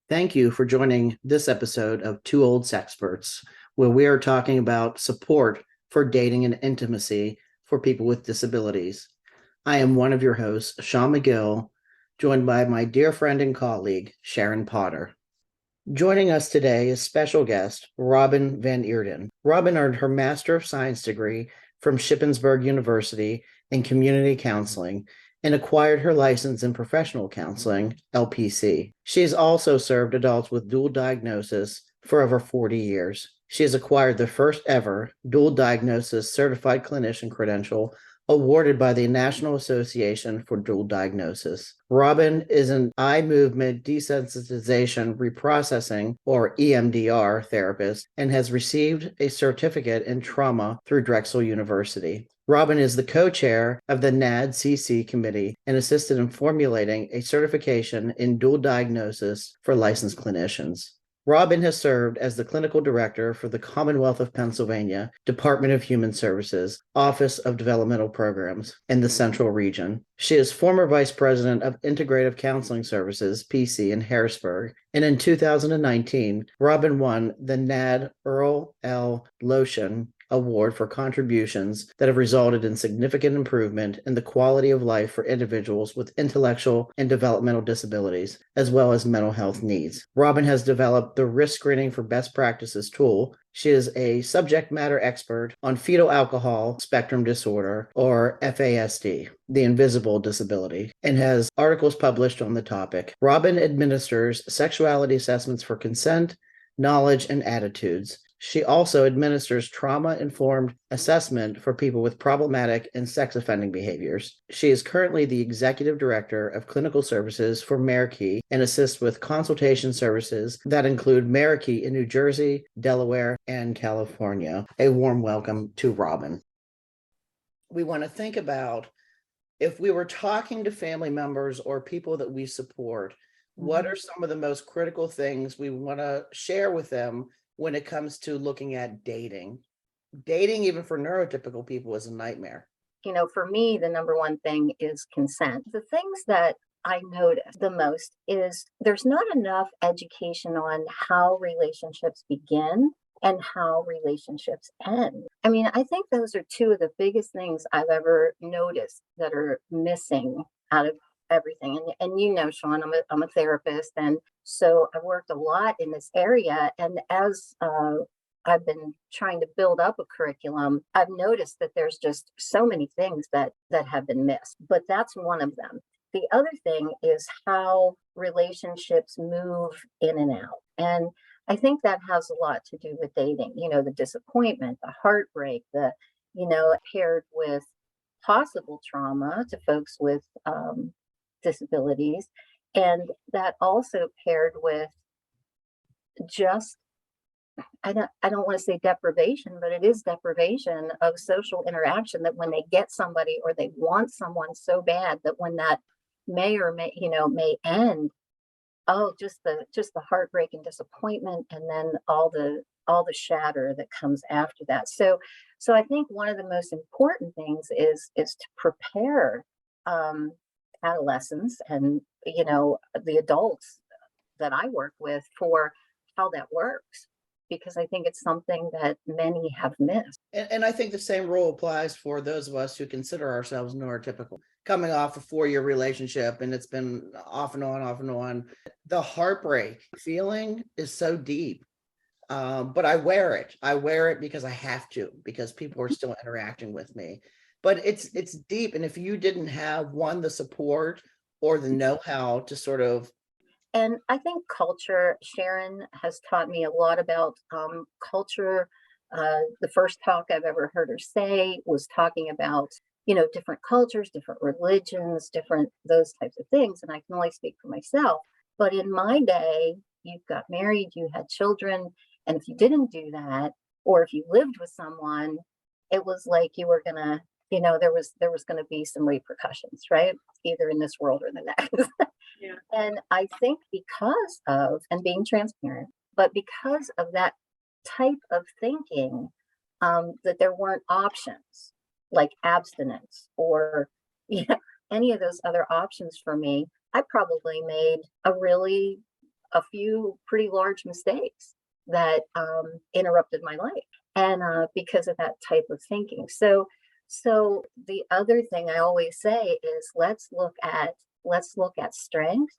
Thank you for joining this episode of Two Old Sexperts, where we are talking about support for dating and intimacy for people with disabilities. I am one of your hosts, Shawn McGill, joined by my dear friend and colleague, Sharon Potter. Joining us today is special guest Robin VanEerden. Robin earned her Master of Science degree from Shippensburg University in Community Counseling and acquired her license in Professional Counseling, LPC. She has also served adults with dual diagnosis for over 40 years. She has acquired the first ever dual diagnosis certified clinician credential awarded by the National Association for Dual Diagnosis. Robin is an eye movement desensitization reprocessing, or EMDR, therapist and has received a certificate in trauma through Drexel University. Robin is the co-chair of the NAD-CC committee and assisted in formulating a certification in dual diagnosis for licensed clinicians. Robin has served as the clinical director for the Commonwealth of Pennsylvania Department of Human Services, Office of Developmental Programs in the Central Region. She is former vice president of Integrative Counseling Services, PC, in Harrisburg. And in 2019, Robin won the NAD Earl L. Lotion Award for contributions that have resulted in significant improvement in the quality of life for individuals with intellectual and developmental disabilities, as well as mental health needs. Robin has developed the Risk Screening for Best Practices tool. She is a subject matter expert on fetal alcohol spectrum disorder, or FASD, the invisible disability, and has articles published on the topic. Robin administers sexuality assessments for consent, knowledge, and attitudes. She also administers trauma-informed assessment for people with problematic and sex-offending behaviors. She is currently the executive director of clinical services for Marikey and assists with consultation services that include Marikey in New Jersey, Delaware, and California. A warm welcome to Robin. We want to think about if we were talking to family members or people that we support, what are some of the most critical things we want to share with them when it comes to looking at dating? Dating, even for neurotypical people, is a nightmare. For me, the number one thing is consent. The things that I notice the most is there's not enough education on how relationships begin and how relationships end. I think those are two of the biggest things I've ever noticed that are missing out of everything. And Shawn, I'm a therapist, and so I've worked a lot in this area. And as I've been trying to build up a curriculum, I've noticed that there's just so many things that have been missed, but that's one of them. The other thing is how relationships move in and out. And I think that has a lot to do with dating, the disappointment, the heartbreak, paired with possible trauma to folks with disabilities. And that also paired with just, I don't want to say deprivation, but it is deprivation of social interaction, that when they get somebody or they want someone so bad that when that may end, just the heartbreak and disappointment, and then all the shatter that comes after that. So I think one of the most important things is to prepare adolescents and the adults that I work with for how that works, because I think it's something that many have missed. And I think the same rule applies for those of us who consider ourselves neurotypical, coming off a 4-year relationship, and it's been off and on. The heartbreak feeling is so deep, but I wear it because I have to, because people are still interacting with me. But it's deep, and if you didn't have the support or the know-how to sort of. And I think culture, Sharon has taught me a lot about culture. The first talk I've ever heard her say was talking about, different cultures, different religions, different those types of things. And I can only speak for myself. But in my day, you got married, you had children. And if you didn't do that, or if you lived with someone, it was like you were going to, there was going to be some repercussions, right? Either in this world or the next. Yeah. And I think because of, and being transparent, but because of that type of thinking, that there weren't options like abstinence or any of those other options for me, I probably made a really a few pretty large mistakes that interrupted my life, and because of that type of thinking. So the other thing I always say is let's look at strength,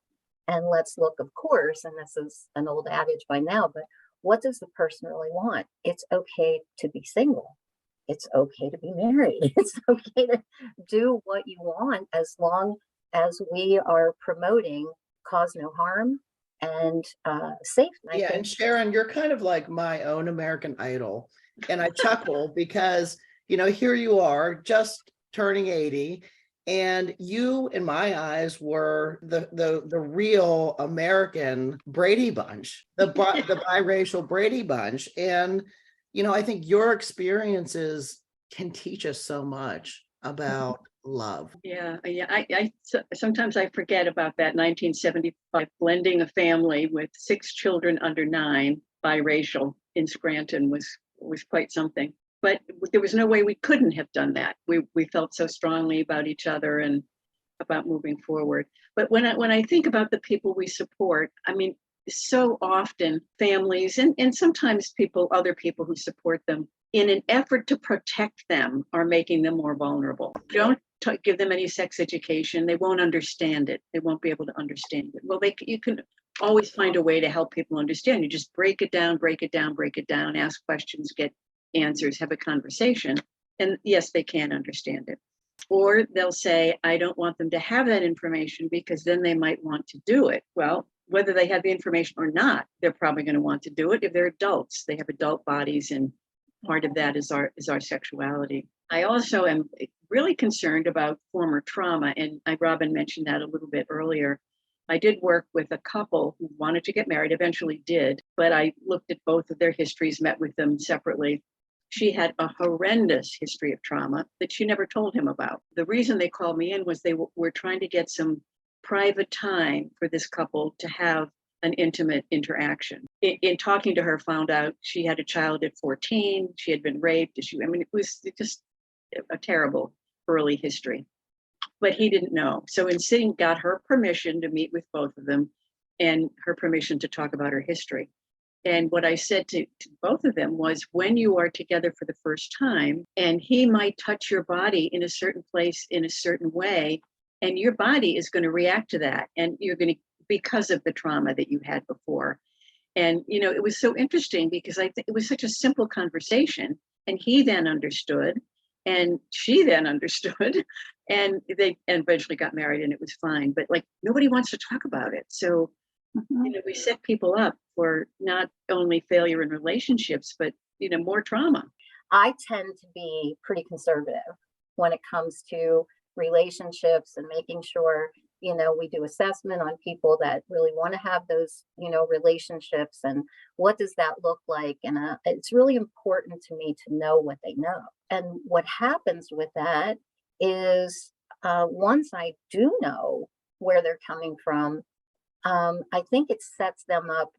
and let's look, of course, and this is an old adage by now, but what does the person really want? It's okay to be single. It's okay to be married. It's okay to do what you want as long as we are promoting cause no harm and safe. And I Yeah, think and Sharon, you're kind of like my own American Idol. And I chuckle because, here you are just turning 80, and you, in my eyes, were the real American Brady Bunch, the biracial Brady Bunch. And, I think your experiences can teach us so much about love. Yeah. Sometimes I forget about that 1975 blending a family with 6 children under 9, biracial in Scranton was quite something. But there was no way we couldn't have done that. We felt so strongly about each other and about moving forward. But when I think about the people we support, I mean, so often families and sometimes other people who support them, in an effort to protect them, are making them more vulnerable. Don't give them any sex education. They won't understand it. They won't be able to understand it. Well, you can always find a way to help people understand. You just break it down, ask questions, get answers, have a conversation. And yes, they can understand it. Or they'll say, I don't want them to have that information because then they might want to do it. Well, whether they have the information or not, they're probably going to want to do it if they're adults. They have adult bodies, and part of that is our sexuality. I also am really concerned about former trauma, and Robin mentioned that a little bit earlier. I did work with a couple who wanted to get married, eventually did, but I looked at both of their histories, met with them separately. She had a horrendous history of trauma that she never told him about. The reason they called me in was they were trying to get some private time for this couple to have an intimate interaction. In talking to her, found out she had a child at 14. She had been raped. It was just a terrible early history. But he didn't know. So got her permission to meet with both of them and her permission to talk about her history. And what I said to both of them was, when you are together for the first time, and he might touch your body in a certain place in a certain way, and your body is going to react to that. And you're going to, because of the trauma that you had before. And, it was so interesting because I think it was such a simple conversation. And he then understood, and she then understood, and they eventually got married, and it was fine. But nobody wants to talk about it. So, we set people up for not only failure in relationships, but, more trauma. I tend to be pretty conservative when it comes to relationships and making sure, we do assessment on people that really want to have those, relationships, and what does that look like? And it's really important to me to know what they know. And what happens with that is once I do know where they're coming from, I think it sets them up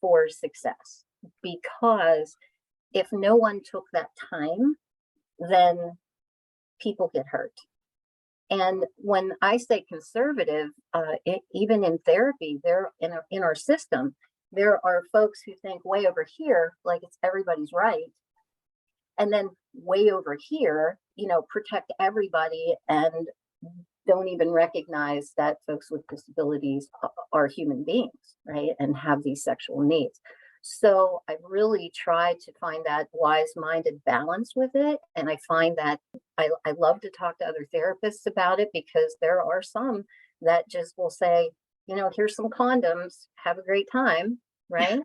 for success, because if no one took that time, then people get hurt. And when I say conservative, even in therapy, there in our system, there are folks who think way over here, like it's everybody's right, and then way over here, protect everybody and don't even recognize that folks with disabilities are human beings, right? And have these sexual needs. So I really try to find that wise-minded balance with it. And I find that I love to talk to other therapists about it, because there are some that just will say, here's some condoms, have a great time, right?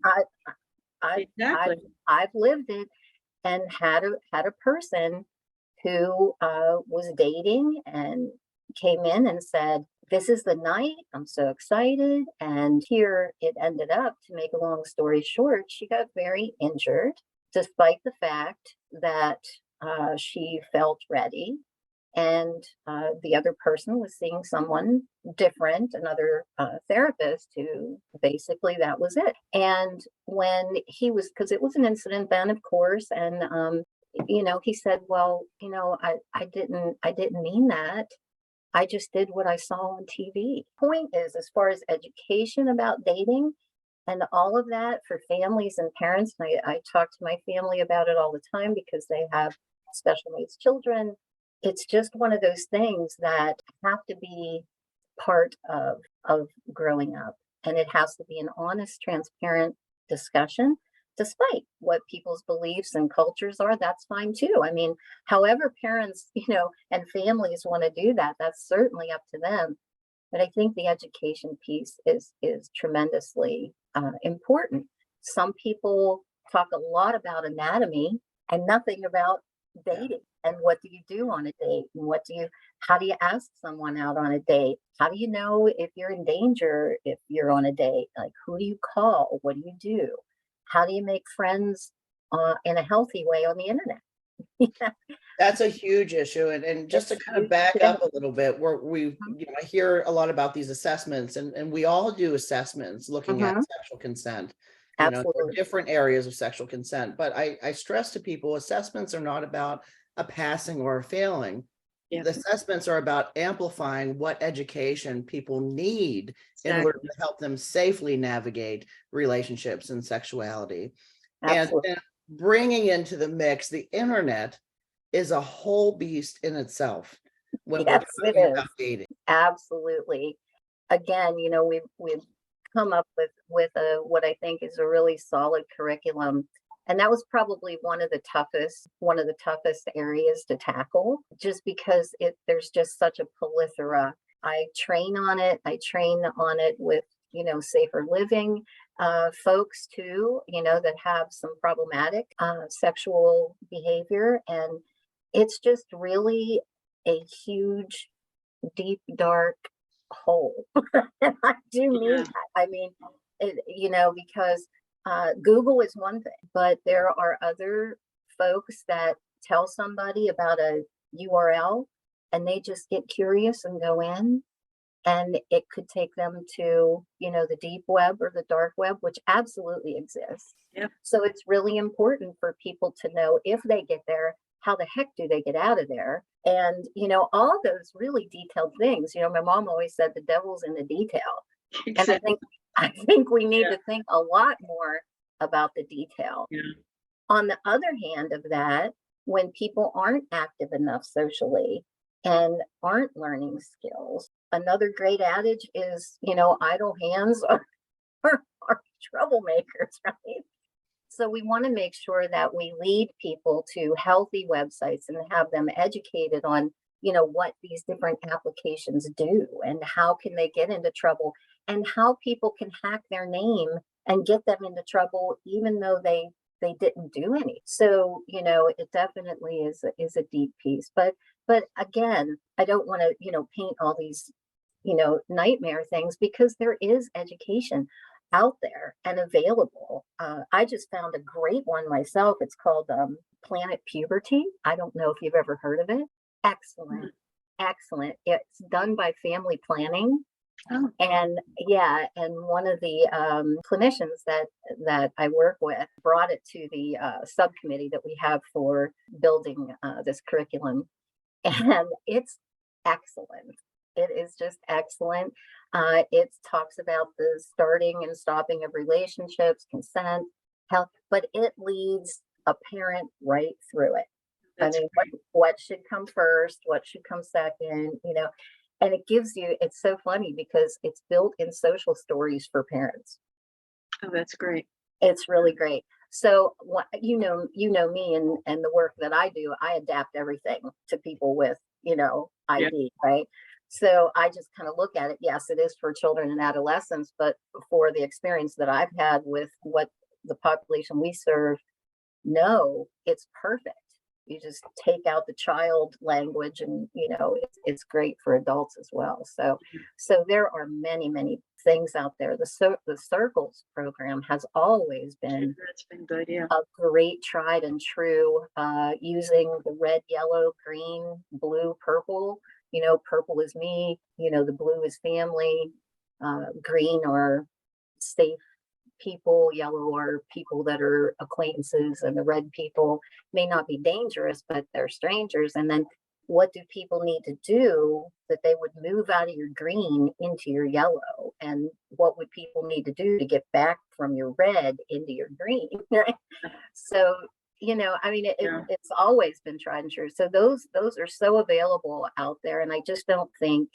Exactly. I've lived it, and had a person who was dating and came in and said, this is the night, I'm so excited. And here it ended up, to make a long story short, she got very injured, despite the fact that she felt ready. And the other person was seeing someone different, another therapist, who basically that was it. And when because it was an incident then, of course, and he said, well, I didn't mean that. I just did what I saw on TV. Point is, as far as education about dating, And all of that for families and parents. And I talk to my family about it all the time because they have special needs children. It's just one of those things that have to be part of growing up. And it has to be an honest, transparent discussion, despite what people's beliefs and cultures are. That's fine too. I mean, however parents, and families want to do that, that's certainly up to them. But I think the education piece is tremendously important. Some people talk a lot about anatomy and nothing about dating. And what do you do on a date? And how do you ask someone out on a date? How do you know if you're in danger if you're on a date? Like, who do you call? What do you do? How do you make friends in a healthy way on the internet? That's a huge issue. And just to kind of back up a little bit, I hear a lot about these assessments, and we all do assessments looking at sexual consent. There are Absolutely. different areas of sexual consent, but I stress to people, assessments are not about a passing or a failing. Yeah. The assessments are about amplifying what education people need in order to help them safely navigate relationships and sexuality. And bringing into the mix the internet is a whole beast in itself when we're talking about dating. Absolutely. Again, we've come up with what I think is a really solid curriculum. And that was probably one of the toughest areas to tackle, just because there's just such a plethora. I train on it. I train on it with, safer living folks too, that have some problematic sexual behavior. And it's just really a huge, deep, dark hole. And I do mean that. I mean, because Google is one thing, but there are other folks that tell somebody about a URL and they just get curious and go in, and it could take them to, the deep web or the dark web, which absolutely exists. Yeah. So it's really important for people to know, if they get there, how the heck do they get out of there? And, all those really detailed things. My mom always said the devil's in the detail. Exactly. And I think we need to think a lot more about the detail. Yeah. On the other hand of that, when people aren't active enough socially and aren't learning skills, another great adage is, idle hands are troublemakers, right? So we want to make sure that we lead people to healthy websites and have them educated on, what these different applications do and how can they get into trouble, and how people can hack their name and get them into trouble even though they didn't do any. So, it definitely is a deep piece. But again, I don't want to, paint all these, nightmare things, because there is education out there and available. I just found a great one myself. It's called Planet Puberty. I don't know if you've ever heard of it. Excellent. It's done by Family Planning. Oh. And one of the clinicians that I work with brought it to the subcommittee that we have for building this curriculum, and it's excellent. It is just excellent. It talks about the starting and stopping of relationships, consent, health, but it leads a parent right through it. That's what should come first, what should come second, and it's so funny because it's built in social stories for parents. Oh, that's great. It's really great. So me and the work that I do, I adapt everything to people with, ID, right? So I just kind of look at it. Yes, it is for children and adolescents, but for the experience that I've had with what the population we serve, no, it's perfect. You just take out the child language, and it's great for adults as well. So there are many things out there. The Circles program has always been That's been good. Yeah. a great tried and true, using the red, yellow, green, blue, purple. Purple is me, the blue is family, green are safe people, yellow are people that are acquaintances, and the red people may not be dangerous, but they're strangers. And then what do people need to do that they would move out of your green into your yellow? And what would people need to do to get back from your red into your green? Right? So, I mean, it's always been tried and true. So those are so available out there. And I just don't think,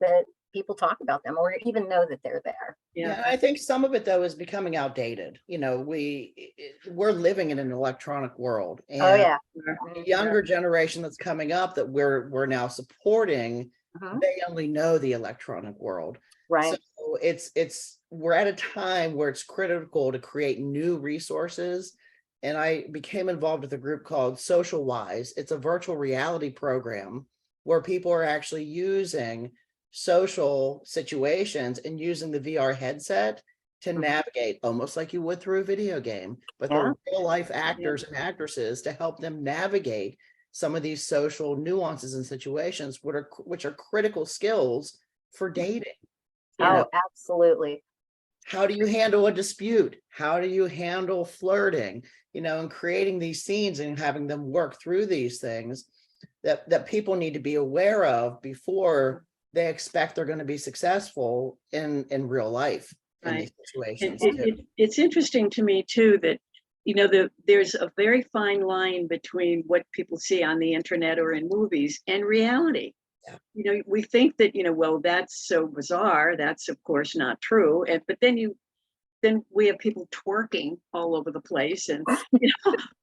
that people talk about them or even know that they're there. Yeah, I think some of it though is becoming outdated. We're living in an electronic world, Oh and yeah. the younger generation that's coming up that we're now supporting, they only know the electronic world. Right. So we're at a time where it's critical to create new resources. And I became involved with a group called Social Wise. It's a virtual reality program where people are actually using social situations and using the VR headset to navigate almost like you would through a video game, but they're real life actors and actresses to help them navigate some of these social nuances and situations, which are critical skills for dating. Absolutely. How do you handle a dispute? How do you handle flirting? And creating these scenes and having them work through these things that people need to be aware of before they expect they're going to be successful in real life in these situations. It's interesting to me too that there's a very fine line between what people see on the internet or in movies and reality. We think that well, that's so bizarre, that's of course not true, but then we have people twerking all over the place and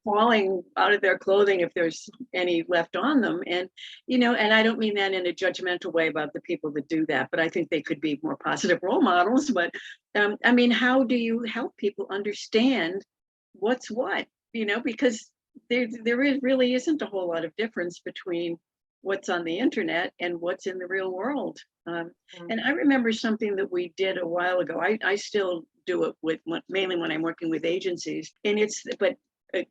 falling out of their clothing if there's any left on them. And and I don't mean that in a judgmental way about the people that do that, but I think they could be more positive role models. But I mean, how do you help people understand what's what? Because really isn't a whole lot of difference between what's on the internet and what's in the real world. And I remember something that we did a while ago. I still do it mainly when I'm working with agencies, but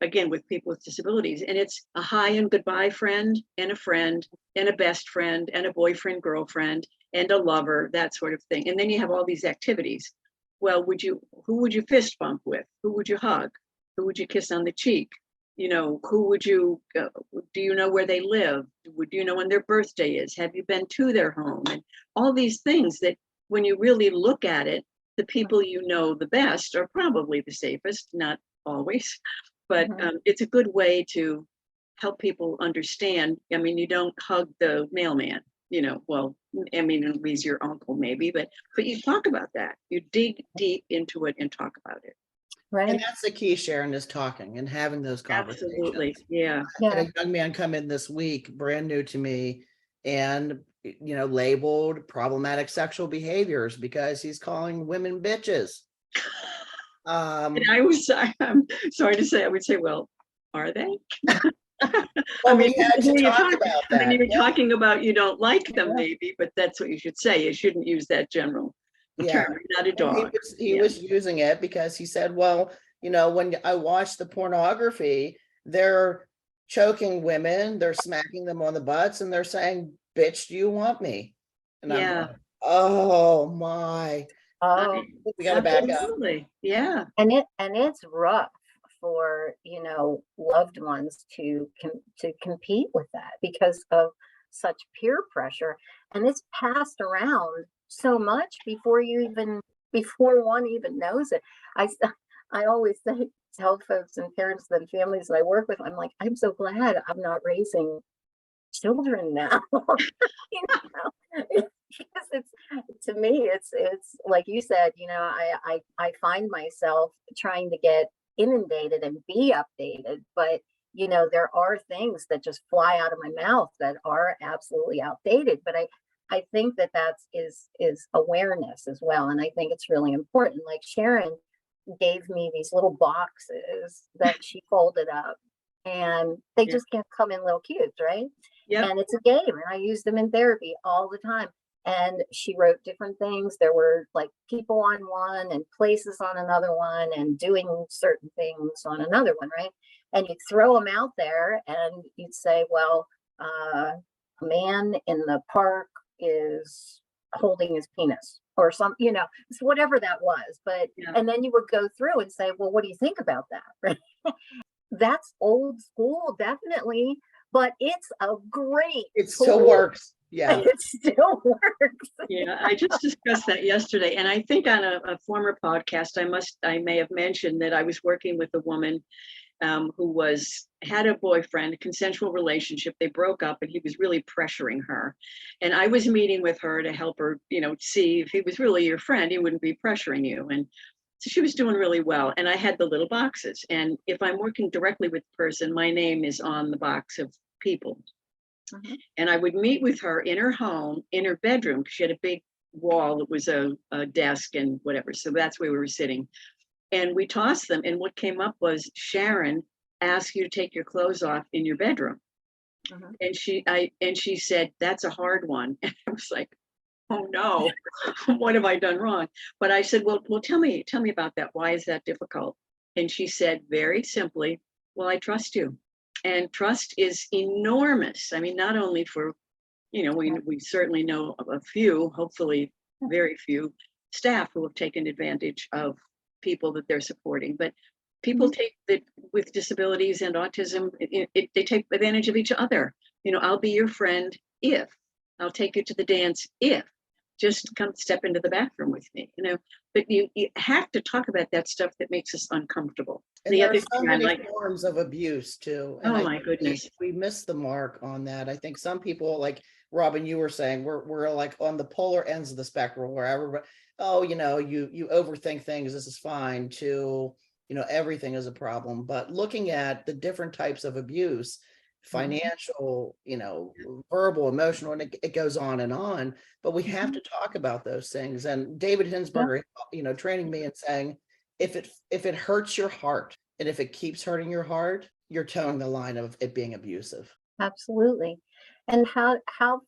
again, with people with disabilities, and it's a hi and goodbye friend and a best friend and a boyfriend, girlfriend, and a lover, that sort of thing. And then you have all these activities. Well, who would you fist bump with? Who would you hug? Who would you kiss on the cheek? Who would you, do you know where they live? Do you know when their birthday is? Have you been to their home? And all these things that when you really look at it, the people the best are probably the safest, not always, but it's a good way to help people understand. I mean, you don't hug the mailman, well, I mean, he's your uncle maybe, but you talk about that. You dig deep into it and talk about it. Right. And that's the key, Sharon, is talking and having those conversations. Absolutely. Yeah. I had a young man come in this week, brand new to me, and labeled problematic sexual behaviors because he's calling women bitches. And I'm sorry to say, I would say, well, are they? Well, we had to talk about that. I mean, you're talking about you don't like them, maybe, but that's what you should say. You shouldn't use that general term. Not a dog. He was using it because he said, well, when I watch the pornography, they're choking women, they're smacking them on the butts, and they're saying, bitch, do you want me? And I'm like, oh my. We gotta back up. Yeah. And it's rough for loved ones to compete with that because of such peer pressure, and it's passed around so much before one even knows it. I always tell folks and parents and families that I work with, I'm like, I'm so glad I'm not raising children now. Because to me it's like you said, I find myself trying to get inundated and be updated, but there are things that just fly out of my mouth that are absolutely outdated. But I think that is awareness as well, and I think it's really important. Like Sharon gave me these little boxes that she folded up, and they just can't come in little cubes, right? And it's a game, and I use them in therapy all the time. And she wrote different things. There were like people on one and places on another one and doing certain things on another one, right? And you'd throw them out there and you'd say, well, a man in the park is holding his penis or it's whatever that was. But and then you would go through and say, well, what do you think about that? Right? That's old school, definitely. but it's a great It still tool. works. Yeah. It still works. Yeah, I just discussed that yesterday. And I think on a former podcast, I may have mentioned that I was working with a woman who had a boyfriend, a consensual relationship. They broke up and he was really pressuring her. And I was meeting with her to help her, see if he was really your friend, he wouldn't be pressuring you. And so she was doing really well. And I had the little boxes. And if I'm working directly with the person, my name is on the box of people. Mhm. And I would meet with her in her home, in her bedroom, because she had a big wall that was a desk and whatever. So that's where we were sitting. And we tossed them. And what came up was Sharon asked you to take your clothes off in your bedroom. Mhm. And she said, that's a hard one. And I was like, oh no, what have I done wrong? But I said, well, tell me about that. Why is that difficult? And she said very simply, well, I trust you. And trust is enormous. I mean, not only for, we certainly know of a few, hopefully very few staff who have taken advantage of people that they're supporting, but people take that with disabilities and autism, they take advantage of each other. I'll be your friend if I'll take you to the dance, if just come step into the bathroom with me, but you have to talk about that stuff that makes us uncomfortable. And there are so many forms of abuse too. And oh my goodness, we missed the mark on that. I think some people, like Robin, you were saying, we're like on the polar ends of the spectrum where everybody, you overthink things, this is fine, to, everything is a problem. But looking at the different types of abuse, financial, verbal, emotional, and it goes on, but we have to talk about those things. And David Hinsberger, training me and saying, if it hurts your heart and if it keeps hurting your heart, you're towing the line of it being abusive. Absolutely. And how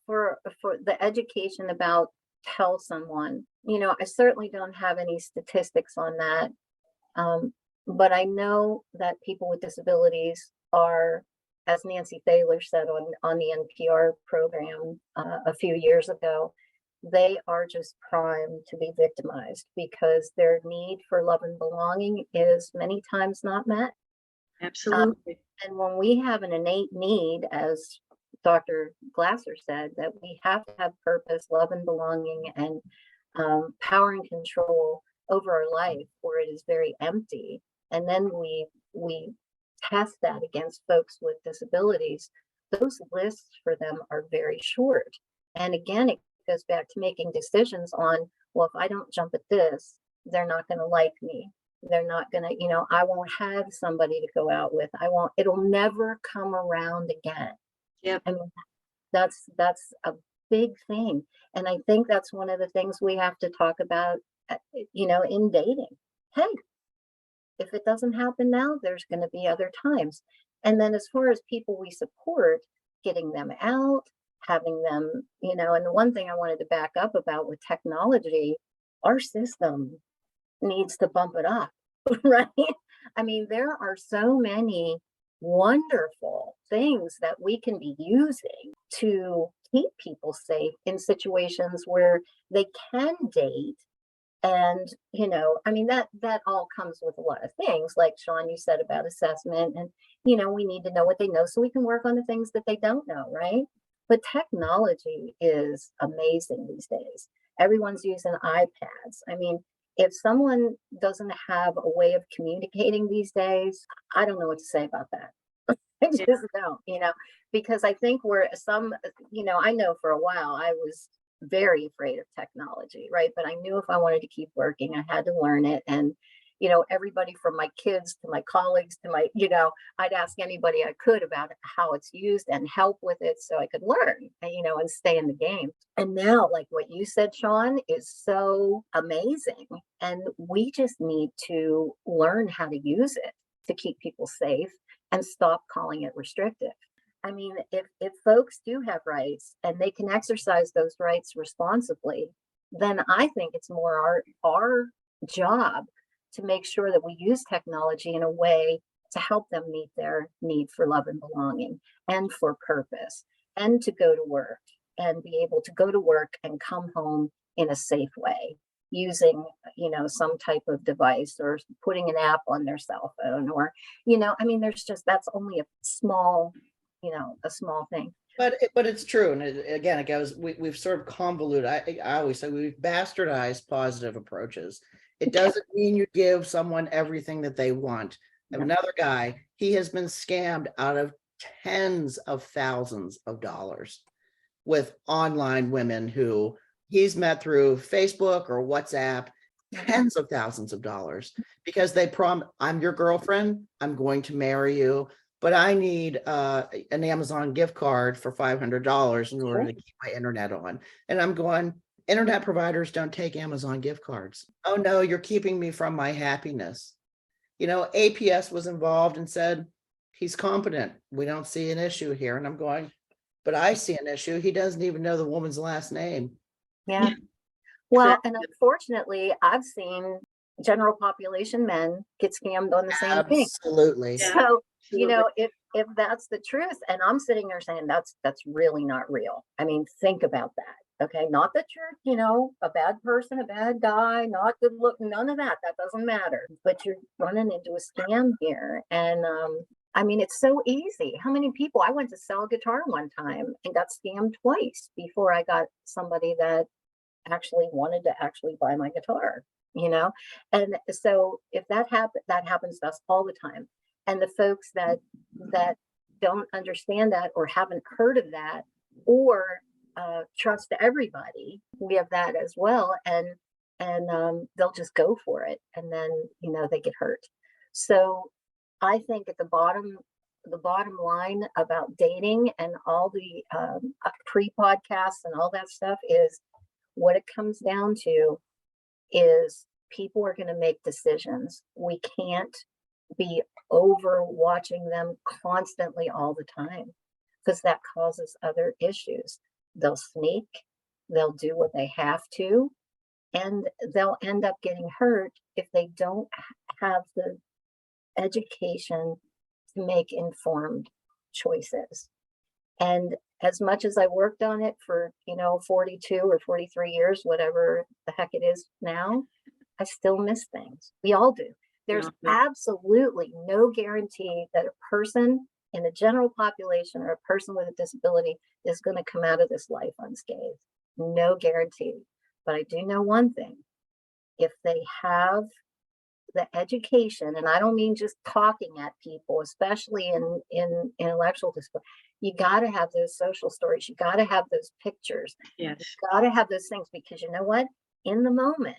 for the education about tell someone, I certainly don't have any statistics on that. But I know that people with disabilities are, as Nancy Thaler said on the NPR program a few years ago, they are just primed to be victimized because their need for love and belonging is many times not met. Absolutely. And when we have an innate need, as Dr. Glasser said, that we have to have purpose, love and belonging, and power and control over our life, or it is very empty. And then we test that against folks with disabilities. Those lists for them are very short. And again, it goes back to making decisions on, well, if I don't jump at this, they're not going to like me. They're not going to, I won't have somebody to go out with. It'll never come around again. Yep. I mean, that's a big thing. And I think that's one of the things we have to talk about, in dating. Hey, if it doesn't happen now, there's going to be other times. And then as far as people we support, getting them out, having them, and the one thing I wanted to back up about with technology, our system needs to bump it up, right? I mean, there are so many wonderful things that we can be using to keep people safe in situations where they can date. And, I mean, that all comes with a lot of things, like Shawn, you said about assessment, and, we need to know what they know so we can work on the things that they don't know, right? But technology is amazing these days. Everyone's using iPads. I mean, if someone doesn't have a way of communicating these days, I don't know what to say about that. I just don't, because I think I know for a while I was very afraid of technology, right? But I knew if I wanted to keep working, I had to learn it. And, everybody from my kids to my colleagues to my, I'd ask anybody I could about how it's used and help with it so I could learn, and stay in the game. And now, like what you said, Shawn, is so amazing. And we just need to learn how to use it to keep people safe and stop calling it restrictive. I mean, if folks do have rights and they can exercise those rights responsibly, then I think it's more our job to make sure that we use technology in a way to help them meet their need for love and belonging and for purpose, and to go to work and be able to go to work and come home in a safe way using, some type of device or putting an app on their cell phone, or, I mean, that's only a small, a small thing. But it's true, and again, it goes. We've sort of convoluted. I always say we've bastardized positive approaches. It doesn't mean you give someone everything that they want. No. Another guy, he has been scammed out of tens of thousands of dollars with online women who he's met through Facebook or WhatsApp, tens of thousands of dollars, because they I'm your girlfriend, I'm going to marry you, but I need an Amazon gift card for $500 in order to keep my internet on. And I'm going, internet providers don't take Amazon gift cards. Oh no, you're keeping me from my happiness. APS was involved and said, he's competent. We don't see an issue here. And I'm going, but I see an issue. He doesn't even know the woman's last name. Yeah. Well, and unfortunately, I've seen general population men get scammed on the same thing. Absolutely. So, if that's the truth, and I'm sitting there saying that's really not real. I mean, think about that. Okay. Not that you're, a bad person, a bad guy, not good looking, none of that. That doesn't matter. But you're running into a scam here. And I mean, it's so easy. How many people? I went to sell a guitar one time and got scammed twice before I got somebody that actually wanted to actually buy my guitar, and so if that happens to us all the time. And the folks that don't understand that or haven't heard of that or trust everybody, we have that as well, and they'll just go for it, and then they get hurt. So I think at the bottom line about dating and all the pre-podcasts and all that stuff is what it comes down to is people are going to make decisions. We can't be over watching them constantly all the time because that causes other issues. They'll sneak, they'll do what they have to, and they'll end up getting hurt if they don't have the education to make informed choices. And as much as I worked on it for, 42 or 43 years, whatever the heck it is now, I still miss things. We all do. There's absolutely no guarantee that a person in the general population or a person with a disability is going to come out of this life unscathed. No guarantee. But I do know one thing. If they have the education, and I don't mean just talking at people, especially in intellectual disability, you got to have those social stories. You got to have those pictures. Yes. You got to have those things, because you know what? In the moment,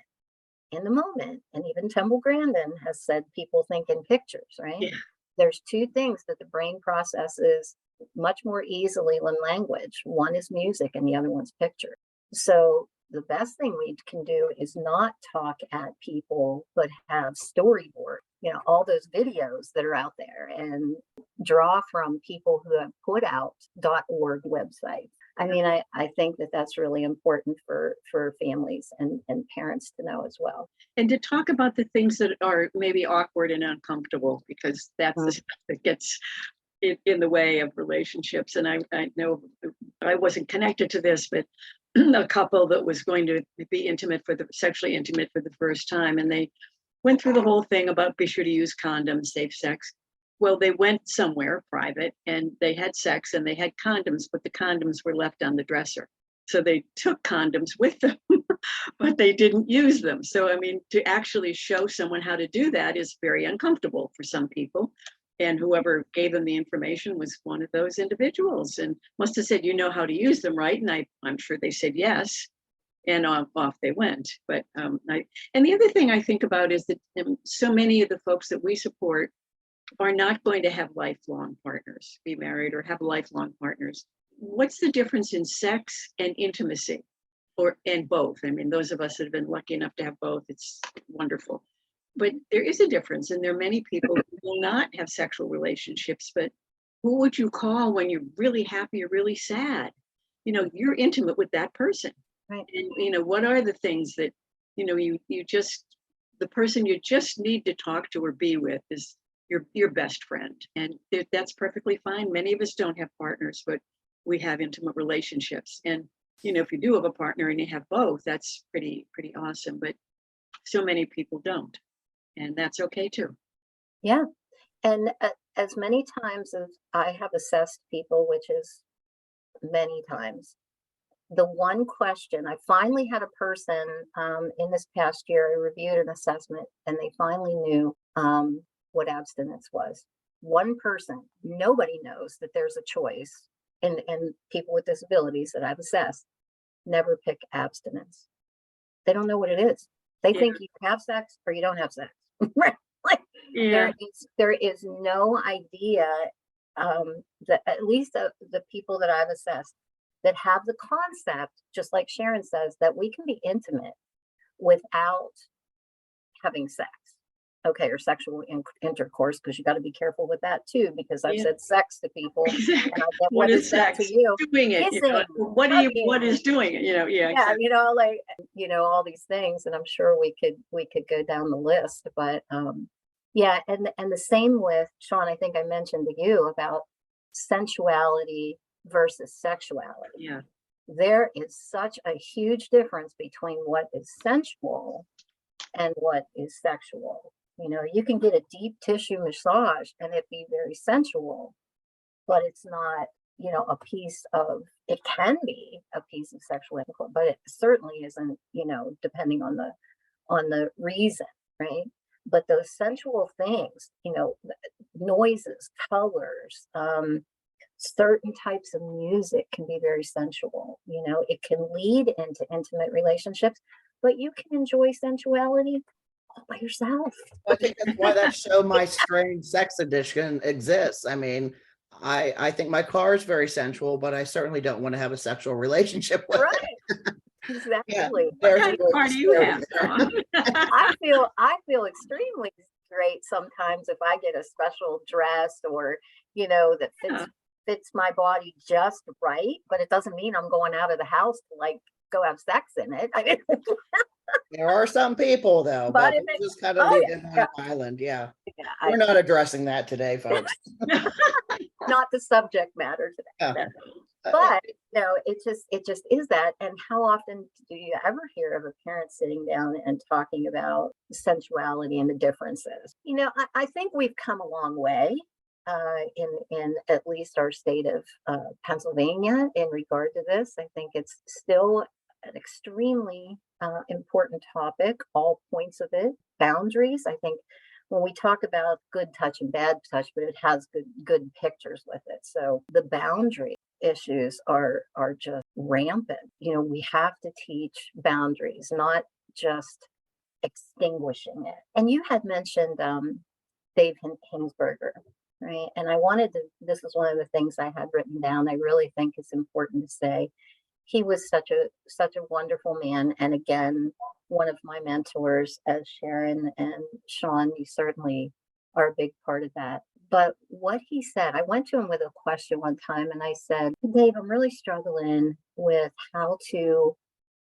and even Temple Grandin has said people think in pictures, right? Yeah. There's two things that the brain processes much more easily than language. One is music and the other one's picture. So the best thing we can do is not talk at people, but have storyboard, all those videos that are out there, and draw from people who have put out .org websites. I mean, I think that that's really important for families and parents to know as well. And to talk about the things that are maybe awkward and uncomfortable, because that's the stuff that gets in the way of relationships. And I know I wasn't connected to this, but a couple that was going to be sexually intimate for the first time, and they went through the whole thing about be sure to use condoms, safe sex. Well, they went somewhere private and they had sex and they had condoms, but the condoms were left on the dresser. So they took condoms with them, but they didn't use them. So, I mean, to actually show someone how to do that is very uncomfortable for some people. And whoever gave them the information was one of those individuals and must have said, how to use them, right? And I'm sure they said yes. And off they went. But and the other thing I think about is that so many of the folks that we support are not going to have lifelong partners, be married or have lifelong partners. What's the difference in sex and intimacy, and both? I mean, those of us that have been lucky enough to have both, it's wonderful. But there is a difference, and there are many people who will not have sexual relationships, but who would you call when you're really happy or really sad? You're intimate with that person. Right. And, what are the things that, the person you just need to talk to or be with is your best friend. And that's perfectly fine. Many of us don't have partners, but we have intimate relationships. And, if you do have a partner and you have both, that's pretty awesome. But so many people don't. And that's okay too. Yeah. And as many times as I have assessed people, which is many times, the one question, I finally had a person in this past year, I reviewed an assessment and they finally knew what abstinence was. One person, nobody knows that there's a choice, and people with disabilities that I've assessed never pick abstinence. They don't know what it is. They think you have sex or you don't have sex. Right? Like there is no idea that at least the people that I've assessed that have the concept, just like Sharon says, that we can be intimate without having sex. Okay, or sexual intercourse, because you got to be careful with that too, because I've said sex to people. Exactly. And I get, what is sex? To you? Doing it. Kissing, What is doing it? Exactly. like, all these things, and I'm sure we could go down the list, but yeah, and the same with Shawn. I think I mentioned to you about sensuality versus sexuality. Yeah. There is such a huge difference between what is sensual and what is sexual. You can get a deep tissue massage and it be very sensual, but it's not, it can be a piece of sexual intercourse, but it certainly isn't, depending on the reason, right? But those sensual things, noises, colors, certain types of music can be very sensual. It can lead into intimate relationships, but you can enjoy sensuality all by yourself. I think that's why that show, My Strange Sex Addiction, exists. I mean, I think my car is very sensual, but I certainly don't want to have a sexual relationship with it. Exactly. What kind of car do you have? I feel extremely great sometimes if I get a special dress or that fits my body just right, but it doesn't mean I'm going out of the house to go have sex in it. I mean, there are some people though, but just kind of leave them on an island. Yeah. We're not addressing that today, folks. Not the subject matter today. Yeah. But it just is that. And how often do you ever hear of a parent sitting down and talking about sensuality and the differences? I think we've come a long way in at least our state of Pennsylvania in regard to this. I think it's still an extremely important topic, all points of it. Boundaries, I think, when we talk about good touch and bad touch, but it has good pictures with it. So the boundary issues are just rampant. We have to teach boundaries, not just extinguishing it. And you had mentioned Dave Hinsberger, right? And this is one of the things I had written down. I really think it's important to say. He was such a wonderful man. And again, one of my mentors, as Sharon and Shawn, you certainly are a big part of that. But what he said, I went to him with a question one time and I said, Dave, I'm really struggling with how to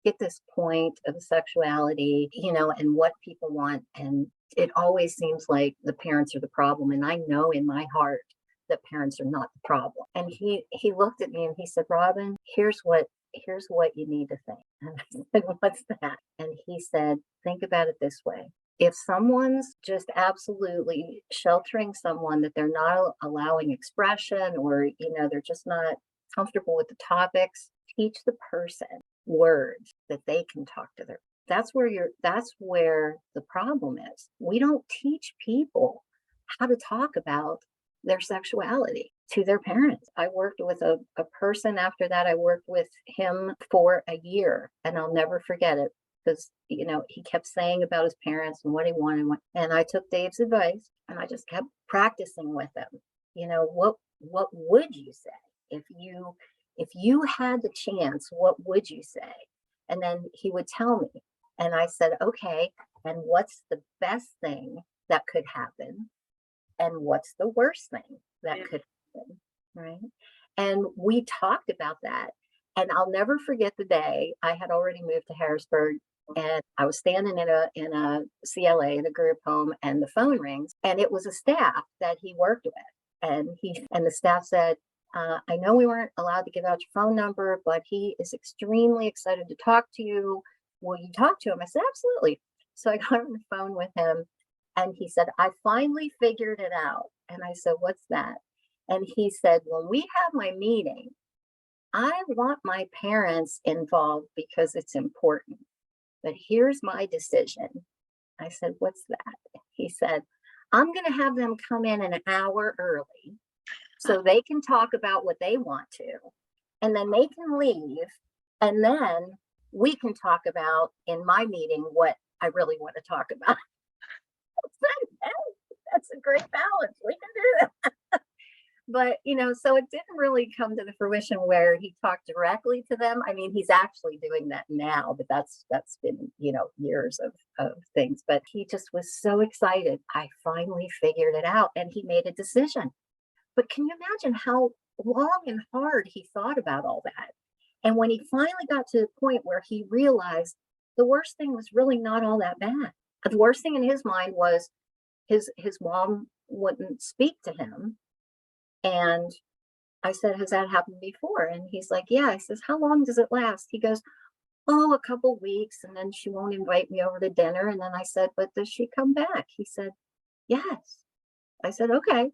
get this point of sexuality, and what people want. And it always seems like the parents are the problem. And I know in my heart that parents are not the problem. And he looked at me and he said, Robin, here's what you need to think. And I said, what's that? And he said, think about it this way. If someone's just absolutely sheltering someone, that they're not allowing expression, or, they're just not comfortable with the topics, teach the person words that they can talk to their. That's where the problem is. We don't teach people how to talk about their sexuality to their parents. I worked with a person after that. I worked with him for a year, and I'll never forget it, because he kept saying about his parents and what he wanted. And I took Dave's advice and I just kept practicing with him. What would you say if you had the chance? What would you say? And then he would tell me, and I said, okay, and what's the best thing that could happen? And what's the worst thing that could happen, right? And we talked about that. And I'll never forget the day I had already moved to Harrisburg, and I was standing in a CLA, in a group home, and the phone rings, and it was a staff that he worked with. And the staff said, I know we weren't allowed to give out your phone number, but he is extremely excited to talk to you. Will you talk to him? I said, absolutely. So I got on the phone with him. And he said, I finally figured it out. And I said, what's that? And he said, when we have my meeting, I want my parents involved because it's important. But here's my decision. I said, what's that? He said, I'm going to have them come in an hour early so they can talk about what they want to, and then they can leave. And then we can talk about in my meeting what I really want to talk about. That's a great balance. We can do that. But, so it didn't really come to the fruition where he talked directly to them. I mean, he's actually doing that now, but that's been, years of things. But he just was so excited. I finally figured it out, and he made a decision. But can you imagine how long and hard he thought about all that? And when he finally got to the point where he realized the worst thing was really not all that bad. The worst thing in his mind was his mom wouldn't speak to him. And I said, has that happened before? And he's like, yeah. I says, how long does it last? He goes, oh, a couple weeks. And then she won't invite me over to dinner. And then I said, but does she come back? He said, yes. I said, okay.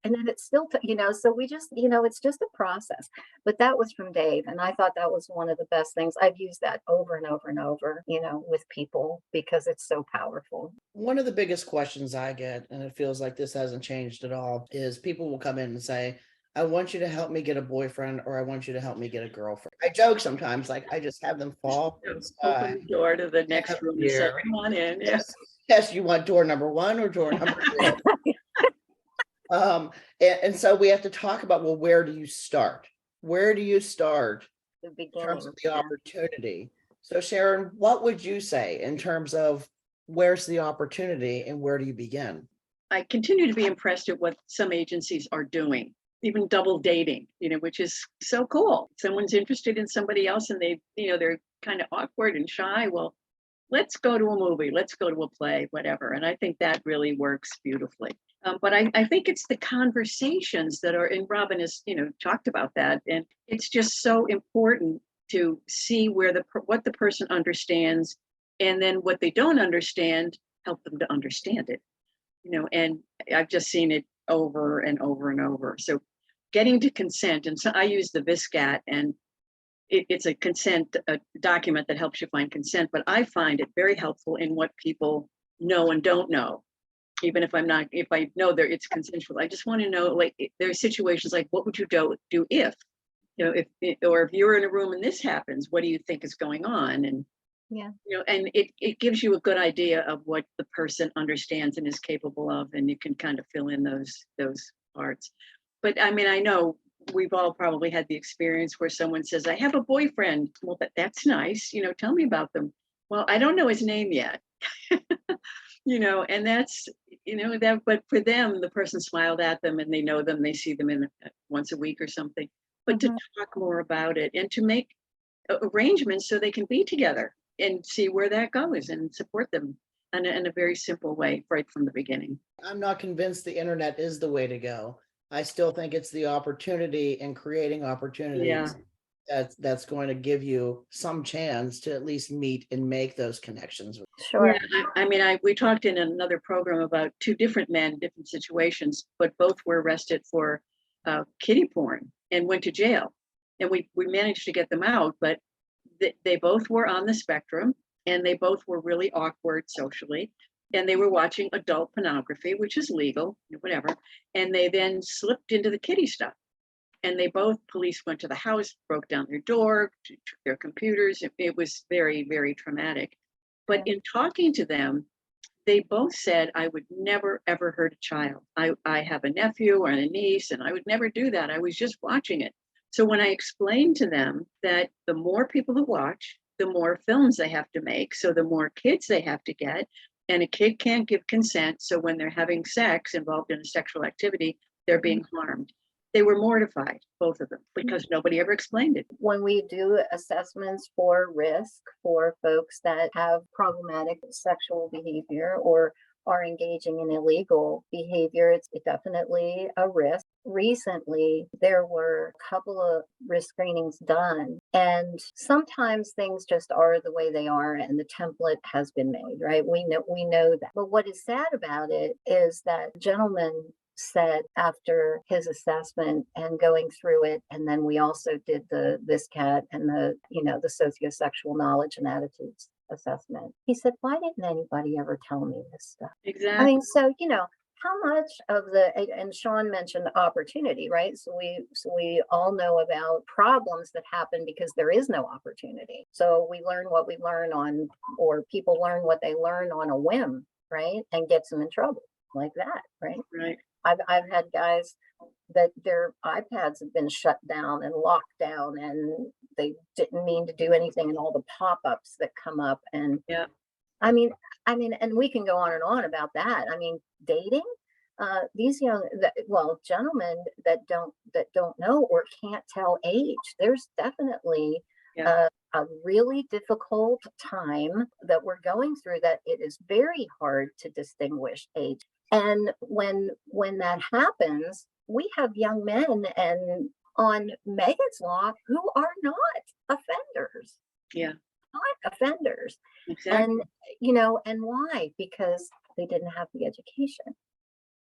And then it's still, so we just, it's just a process. But that was from Dave. And I thought that was one of the best things. I've used that over and over and over, with people because it's so powerful. One of the biggest questions I get, and it feels like this hasn't changed at all, is people will come in and say, I want you to help me get a boyfriend, or I want you to help me get a girlfriend. I joke sometimes, like I just have them fall from the sky. Open the door to the next room and say, come on in. Yes. Yes, you want door number 1 or door number 2? And so we have to talk about, well, where do you start? Where do you start in terms of the opportunity? So Sharon, what would you say in terms of where's the opportunity and where do you begin? I continue to be impressed at what some agencies are doing, even double dating, which is so cool. Someone's interested in somebody else and they're kind of awkward and shy. Well, let's go to a movie, let's go to a play, whatever. And I think that really works beautifully. But I think it's the conversations that are, and Robin has, talked about that. And it's just so important to see what the person understands, and then what they don't understand, help them to understand it, and I've just seen it over and over and over. So getting to consent, and so I use the VSCAT, and it's a consent document that helps you find consent, but I find it very helpful in what people know and don't know. Even if I know it's consensual, I just want to know, like, there are situations like, what would you do if, if you're in a room and this happens, what do you think is going on? And, and it gives you a good idea of what the person understands and is capable of, and you can kind of fill in those parts. But I mean, I know we've all probably had the experience where someone says, I have a boyfriend. Well, that's nice. Tell me about them. Well, I don't know his name yet. And that's, that, but for them, the person smiled at them and they know them, they see them in once a week or something, but to talk more about it and to make arrangements so they can be together and see where that goes and support them in a very simple way right from the beginning. I'm not convinced the internet is the way to go. I still think it's the opportunity and creating opportunities that's going to give you some chance to at least meet and make those connections. Sure. Yeah, I mean, we talked in another program about 2 different men, different situations, but both were arrested for kiddie porn and went to jail. And we managed to get them out, but they both were on the spectrum, and they both were really awkward socially. And they were watching adult pornography, which is legal, whatever. And they then slipped into the kiddie stuff. And police went to the house, broke down their door, took their computers. It was very, very traumatic. But in talking to them, they both said, I would never, ever hurt a child. I have a nephew or a niece, and I would never do that. I was just watching it. So when I explained to them that the more people who watch, the more films they have to make, so the more kids they have to get, and a kid can't give consent. So when they're having sex, involved in a sexual activity, they're being harmed. They were mortified, both of them, because nobody ever explained it. When we do assessments for risk for folks that have problematic sexual behavior or are engaging in illegal behavior, it's definitely a risk. Recently, there were a couple of risk screenings done, and sometimes things just are the way they are, and the template has been made, right? We know that. But what is sad about it is that gentleman said after his assessment and going through it, and then we also did the VisCat and the sociosexual knowledge and attitudes assessment. He said, why didn't anybody ever tell me this stuff? Exactly. I mean, so how much of and Shawn mentioned opportunity, right? So we all know about problems that happen because there is no opportunity. So we learn what we learn on, or people learn what they learn on a whim, right? And gets them in trouble like that, right? Right. I've had guys that their iPads have been shut down and locked down, and they didn't mean to do anything, and all the pop-ups that come up. And yeah, I mean, and we can go on and on about that. I mean, dating, these gentlemen that don't know or can't tell age. There's definitely yeah, a really difficult time that we're going through, that it is very hard to distinguish age. And when that happens, we have young men and on Megan's Law who are not offenders. yeah, Not offenders. exactly. And why? Because they didn't have the education.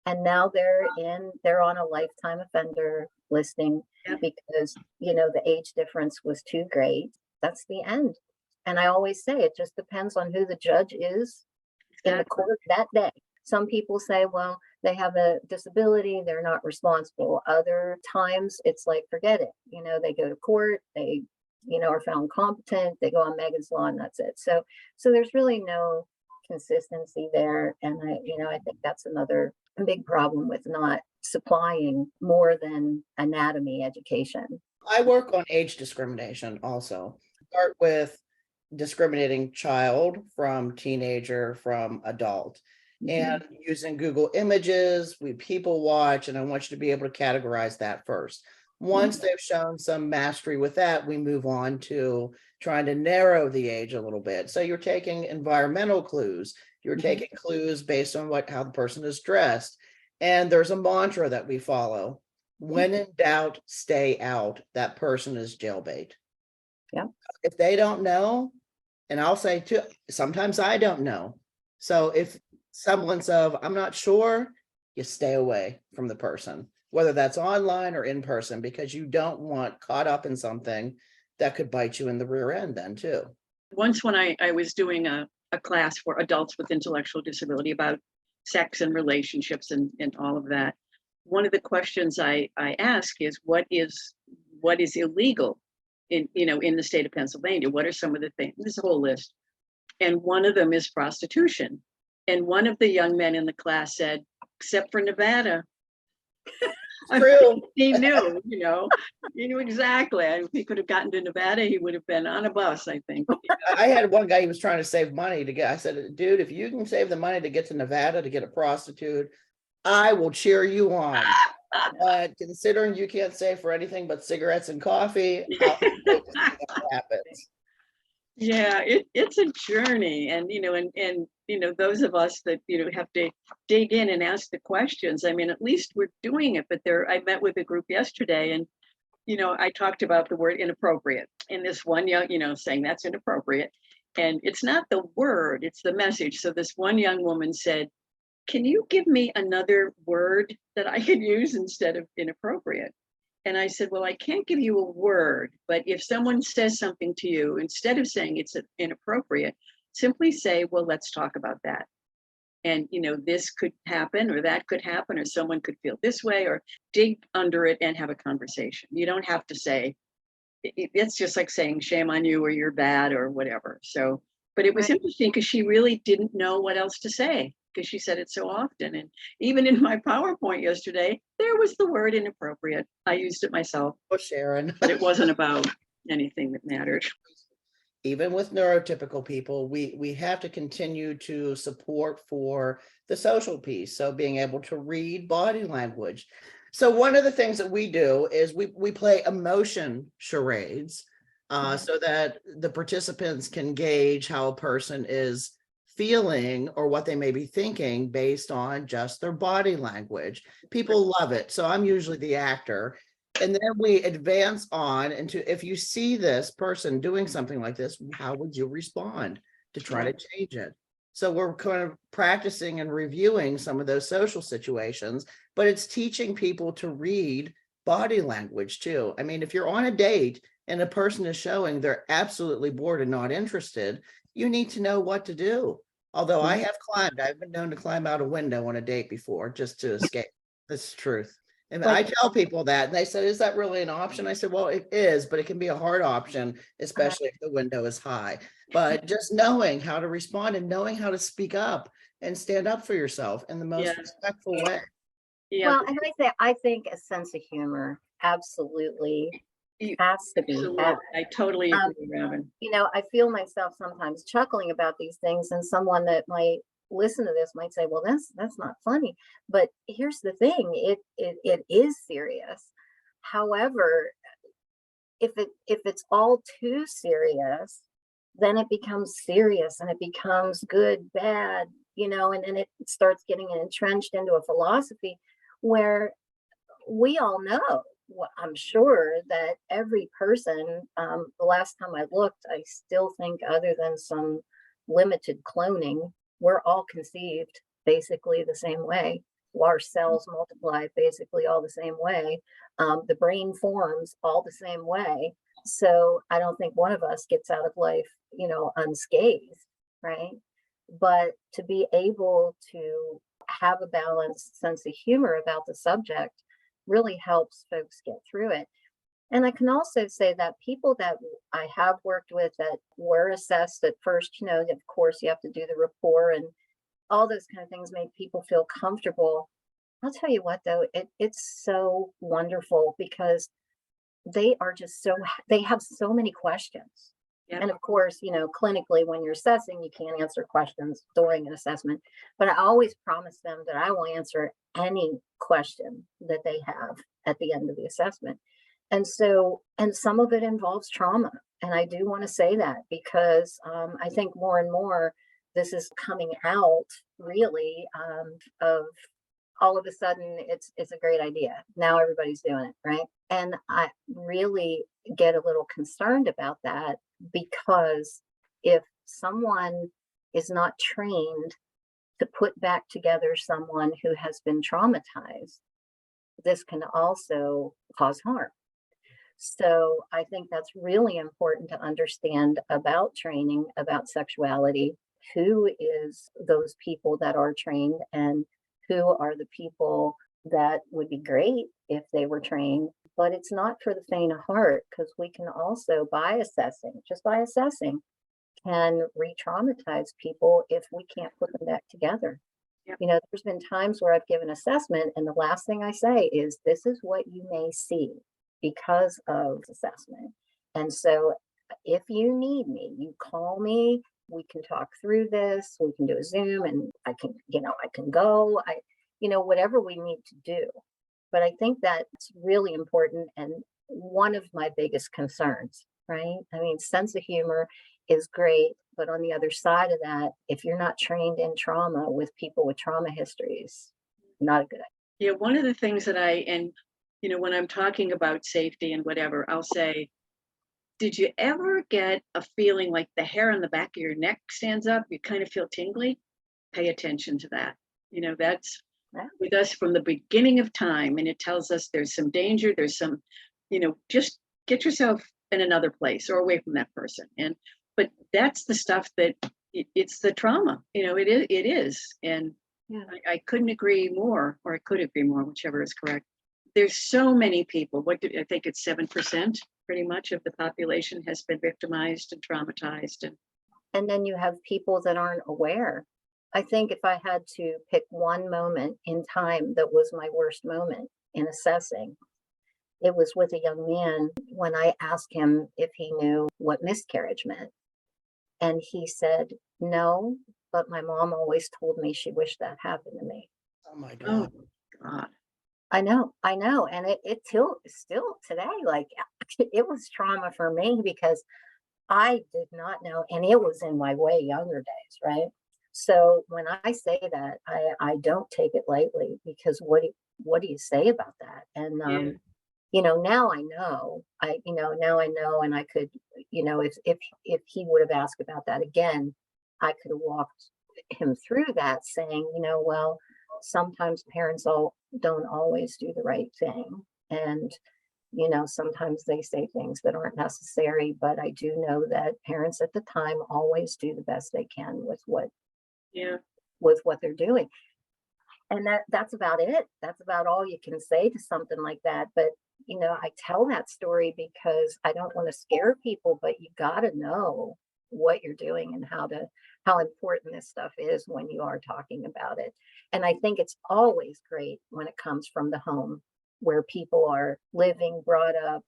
And now they're on a lifetime offender listing Yep. because, the age difference was too great. That's the end. And I always say it just depends on who the judge is in the Exactly. court that day. Some people say, well, they have a disability, they're not responsible. Other times it's like, forget it. They go to court, they, are found competent, they go on Megan's Law, and that's it. So there's really no consistency there. And I think that's another big problem with not supplying more than anatomy education. I work on age discrimination also. Start with discriminating child from teenager from adult. And using Google Images, we people watch, and I want you to be able to categorize that first. Once they've shown some mastery with that, we move on to trying to narrow the age a little bit. So you're taking environmental clues, you're taking clues based on how the person is dressed. And there's a mantra that we follow. When in doubt, stay out. That person is jailbait. Yeah. If they don't know, and I'll say too, sometimes I don't know. So if semblance of, I'm not sure, you stay away from the person, whether that's online or in person, because you don't want caught up in something that could bite you in the rear end then too. Once when I was doing a class for adults with intellectual disability about sex and relationships and all of that, one of the questions I ask is what is illegal in the state of Pennsylvania? What are some of the things? There's a whole list. And one of them is prostitution. And one of the young men in the class said, except for Nevada. True. He knew, he knew exactly. If he could have gotten to Nevada, he would have been on a bus, I think. I had one guy, he was trying to save money to get, I said, dude, if you can save the money to get to Nevada to get a prostitute, I will cheer you on. But considering you can't save for anything but cigarettes and coffee, I'll wait to see what happens. Yeah, it's a journey, and those of us that have to dig in and ask the questions. I mean, at least we're doing it. But I met with a group yesterday, and I talked about the word inappropriate, and this one young, saying that's inappropriate, and it's not the word, it's the message. So this one young woman said, "Can you give me another word that I could use instead of inappropriate?" And I said, well, I can't give you a word, but if someone says something to you, instead of saying it's inappropriate, simply say, well, let's talk about that. And, this could happen, or that could happen, or someone could feel this way, or dig under it and have a conversation. You don't have to say, it's just like saying shame on you, or you're bad, or whatever. So, but it was interesting because she really didn't know what else to say, because she said it so often. And even in my PowerPoint yesterday, there was the word inappropriate. I used it myself. Oh, Sharon. But it wasn't about anything that mattered. Even with neurotypical people, we have to continue to support for the social piece. So being able to read body language. So one of the things that we do is we play emotion charades so that the participants can gauge how a person is feeling or what they may be thinking based on just their body language. People love it. So I'm usually the actor. And then we advance on into, if you see this person doing something like this, how would you respond to try to change it? So we're kind of practicing and reviewing some of those social situations, but it's teaching people to read body language too. I mean, if you're on a date and a person is showing they're absolutely bored and not interested, you need to know what to do. Although I've been known to climb out a window on a date before just to escape. That's the truth. And I tell people that, and they said, is that really an option? I said, well, it is, but it can be a hard option, especially if the window is high. But just knowing how to respond and knowing how to speak up and stand up for yourself in the most respectful way. Well, and I think a sense of humor absolutely has to be had. I totally agree, Robin. I feel myself sometimes chuckling about these things, and someone that might listen to this might say, well, that's not funny. But here's the thing, it is serious. However, if it's all too serious, then it becomes serious and it becomes good, bad, and then it starts getting entrenched into a philosophy where we all know, I'm sure that every person, the last time I looked, I still think, other than some limited cloning, we're all conceived basically the same way. Our cells multiply basically all the same way. The brain forms all the same way. So I don't think one of us gets out of life, unscathed, right? But to be able to have a balanced sense of humor about the subject really helps folks get through it. And I can also say that people that I have worked with that were assessed at first, of course, you have to do the rapport and all those kind of things make people feel comfortable. I'll tell you what, though, it's so wonderful because they have so many questions. And of course, clinically, when you're assessing, you can't answer questions during an assessment. But I always promise them that I will answer any question that they have at the end of the assessment. And some of it involves trauma. And I do want to say that because I think more and more this is coming out really of all of a sudden it's a great idea. Now everybody's doing it, right? And I really get a little concerned about that because if someone is not trained to put back together someone who has been traumatized, this can also cause harm. So I think that's really important to understand about training, about sexuality, who is those people that are trained and who are the people that would be great if they were trained. But it's not for the faint of heart because we can also, just by assessing, can re-traumatize people if we can't put them back together. Yep. There's been times where I've given assessment and the last thing I say is, this is what you may see because of assessment. And so if you need me, you call me, we can talk through this, we can do a Zoom and I can go, whatever we need to do. But I think that's really important and one of my biggest concerns, right? I mean, sense of humor is great, but on the other side of that, if you're not trained in trauma with people with trauma histories, not a good idea. Yeah, one of the things that when I'm talking about safety and whatever, I'll say, did you ever get a feeling like the hair on the back of your neck stands up? You kind of feel tingly? Pay attention to that. That's with us from the beginning of time. And it tells us there's some danger, there's some, just get yourself in another place or away from that person. But that's the stuff that it's the trauma, it is. And I couldn't agree more, or I could agree more, whichever is correct. There's so many people. I think it's 7% pretty much of the population has been victimized and traumatized. And then you have people that aren't aware. I think if I had to pick one moment in time that was my worst moment in assessing, it was with a young man when I asked him if he knew what miscarriage meant. And he said, no, but my mom always told me she wished that happened to me. Oh my God. Oh, God. I know. And it still today, like it was trauma for me because I did not know. And it was in my way younger days, right? So when I say that, I don't take it lightly, because what do you say about that? And Yeah. now I know. Now I know, and I could, if he would have asked about that again, I could have walked him through that, saying, well, sometimes parents don't always do the right thing, and sometimes they say things that aren't necessary. But I do know that parents at the time always do the best they can Yeah. with what they're doing. And that's about it. That's about all you can say to something like that. But I tell that story because I don't want to scare people, but you got to know what you're doing and how important this stuff is when you are talking about it. And I think it's always great when it comes from the home, where people are living, brought up,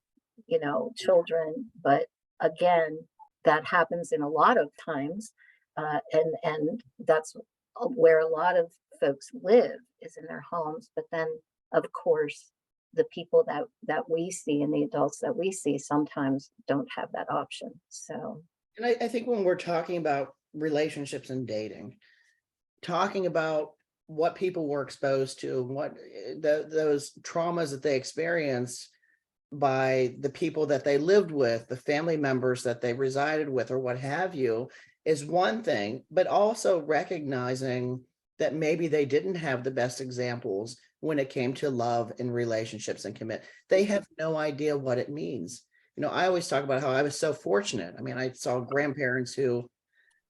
children. But again, that happens in a lot of times, and that's where a lot of folks live, is in their homes. But then, of course, the people that we see, and the adults that we see, sometimes don't have that option. So, And I think when we're talking about relationships and dating, talking about what people were exposed to, what those traumas that they experienced by the people that they lived with, the family members that they resided with, or what have you, is one thing, but also recognizing that maybe they didn't have the best examples when it came to love and relationships and commit. They have no idea what it means. I always talk about how I was so fortunate. I mean, I saw grandparents who,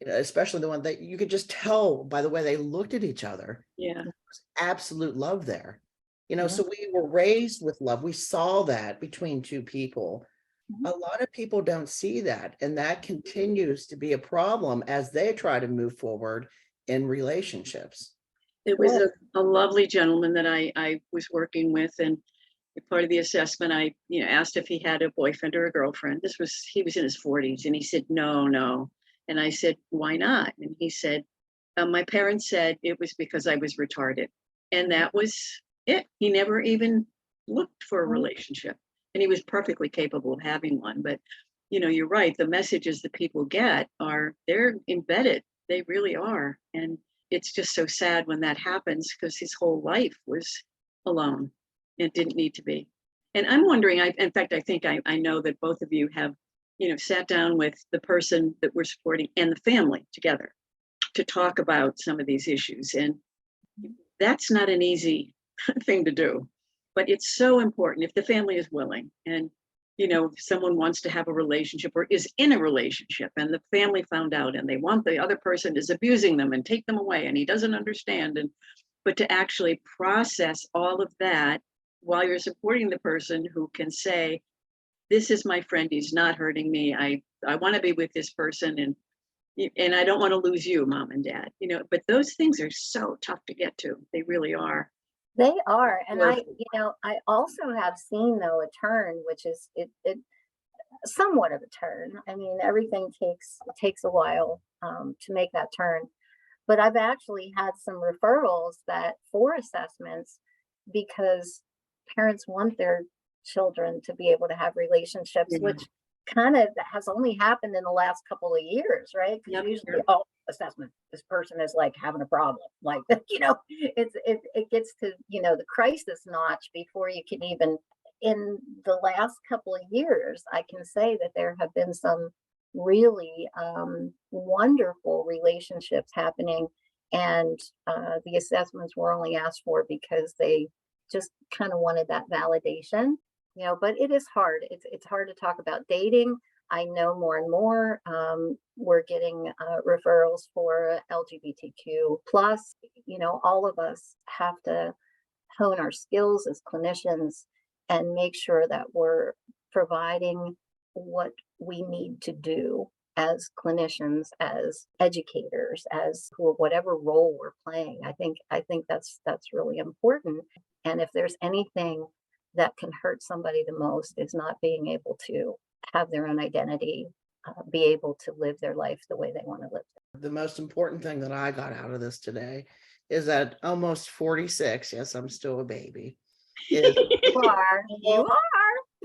especially the one that you could just tell by the way they looked at each other, Yeah. absolute love there. yeah. So we were raised with love. We saw that between two people. Mhm. A lot of people don't see that, and that continues to be a problem as they try to move forward in relationships. It was a lovely gentleman that I was working with, and part of the assessment, I asked if he had a boyfriend or a girlfriend. He was in his 40s, and he said no, no. And I said, why not? And he said, my parents said it was because I was retarded, and that was it. He never even looked for a relationship, and he was perfectly capable of having one. But you're right. The messages that people get they're embedded. They really are, and it's just so sad when that happens, because his whole life was alone. It didn't need to be. And I'm wondering, in fact, I think I know that both of you have, sat down with the person that we're supporting and the family together to talk about some of these issues. And that's not an easy thing to do, but it's so important if the family is willing. And if someone wants to have a relationship or is in a relationship, and the family found out, and they want the other person is abusing them and take them away, and he doesn't understand, but to actually process all of that while you're supporting the person who can say, this is my friend, he's not hurting me, I want to be with this person, and I don't want to lose you, mom and dad. But those things are so tough to get to. They really are. They are. And Or I also have seen, though, a turn, which is it somewhat of a turn. I mean, everything takes a while to make that turn. But I've actually had some referrals that for assessments, because parents want their children to be able to have relationships, yeah. which kind of has only happened in the last couple of years, right? Because Yep. usually, assessment, this person is like having a problem, like it gets to the crisis notch before you can even. In the last couple of years, I can say that there have been some really wonderful relationships happening, and the assessments were only asked for because they just kind of wanted that validation. But it is hard. It's hard to talk about dating. I know more and more we're getting referrals for LGBTQ plus. All of us have to hone our skills as clinicians and make sure that we're providing what we need to do as clinicians, as educators, as whatever role we're playing. I think that's really important. And if there's anything that can hurt somebody the most, is not being able to have their own identity, be able to live their life the way they want to live. The most important thing that I got out of this today is that almost 46, yes, I'm still a baby, is You are.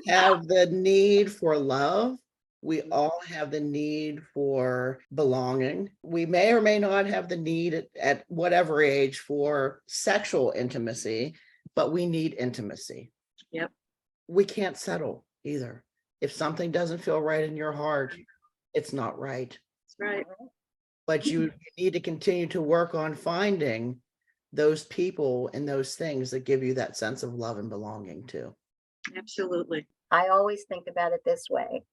have the need for love We all have the need for belonging. We may or may not have the need at whatever age for sexual intimacy, but we need intimacy. Yep. We can't settle either. If something doesn't feel right in your heart, it's not right. That's right. But you need to continue to work on finding those people and those things that give you that sense of love and belonging too. Absolutely. I always think about it this way.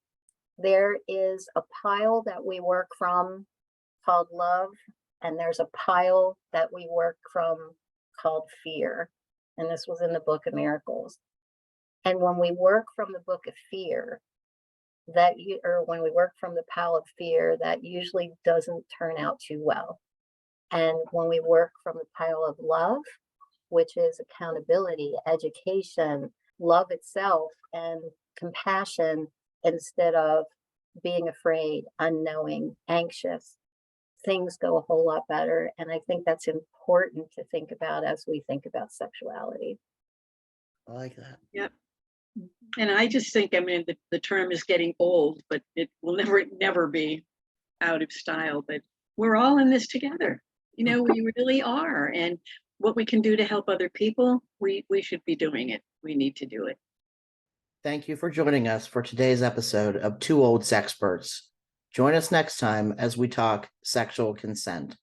There is a pile that we work from called love, and there's a pile that we work from called fear. And this was in the Book of Miracles. And when we work from the book of fear, when we work from the pile of fear, that usually doesn't turn out too well. And when we work from the pile of love, which is accountability, education, love itself, and compassion, instead of being afraid, unknowing, anxious, things go a whole lot better. And I think that's important to think about as we think about sexuality. I like that. Yep. And I just think, I mean, the term is getting old, but it will never be out of style. But we're all in this together. You know, we really are. And what we can do to help other people, we should be doing it. We need to do it. Thank you for joining us for today's episode of Two Old Sexperts. Join us next time as we talk sexual consent.